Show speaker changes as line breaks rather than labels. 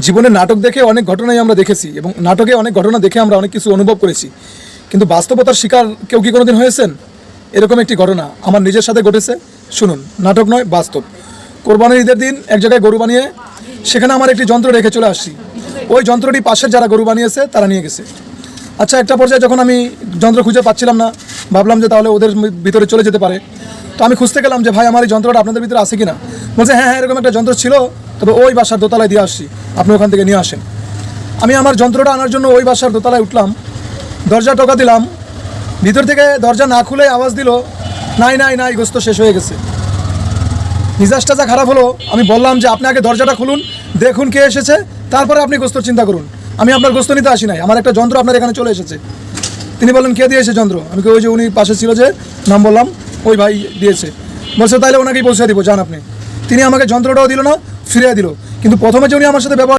জীবনে নাটক দেখে অনেক ঘটনাই আমরা দেখেছি এবং নাটকে অনেক ঘটনা দেখে আমরা অনেক কিছু অনুভব করেছি, কিন্তু বাস্তবতার শিকার কেউ কি কোনোদিন হয়েছেন? এরকম একটি ঘটনা আমার নিজের সাথে ঘটেছে। শুনুন, নাটক নয়, বাস্তব। কোরবানির ঈদের দিন এক জায়গায় গরু বানিয়ে সেখানে আমার একটি যন্ত্র রেখে চলে আসছি। ওই যন্ত্রটি পাশের যারা গরু বানিয়েছে তারা নিয়ে গেছে। আচ্ছা, একটা পর্যায়ে যখন আমি যন্ত্র খুঁজে পাচ্ছিলাম না, ভাবলাম যে তাহলে ওদের ভিতরে চলে যেতে পারে। তো আমি খুঁজতে গেলাম যে ভাই, আমার এই যন্ত্রটা আপনাদের ভিতরে আছে কিনা। বলছে হ্যাঁ হ্যাঁ, এরকম একটা যন্ত্র ছিল, তবে ওই বাসার দোতলায় দিয়ে আসছি, আপনি ওখান থেকে নিয়ে আসেন। আমি আমার যন্ত্রটা আনার জন্য ওই বাসার দোতলায় উঠলাম, দরজা টোকা দিলাম, ভিতর থেকে দরজা না খুলে আওয়াজ দিল, নাই নাই নাই, গোস্ত শেষ হয়ে গেছে। মিজাজটা যা খারাপ হলো, আমি বললাম যে আপনি আগে দরজাটা খুলুন, দেখুন কে এসেছে, তারপরে আপনি গোস্তর চিন্তা করুন। আমি আপনার গোস্ত নিতে আসি নাই, আমার একটা যন্ত্র আপনার এখানে চলে এসেছে। তিনি বললেন কে দিয়েছে যন্ত্র? আমি ওই যে উনি পাশে ছিল, যে নাম বললাম, ওই ভাই দিয়েছে। বলছে তাইলে ওনাকেই পৌঁছে দিব, যান আপনি। তিনি আমাকে যন্ত্রটাও দিল না, ফিরিয়ে দিল। কিন্তু প্রথমে যে উনি আমার সাথে ব্যবহার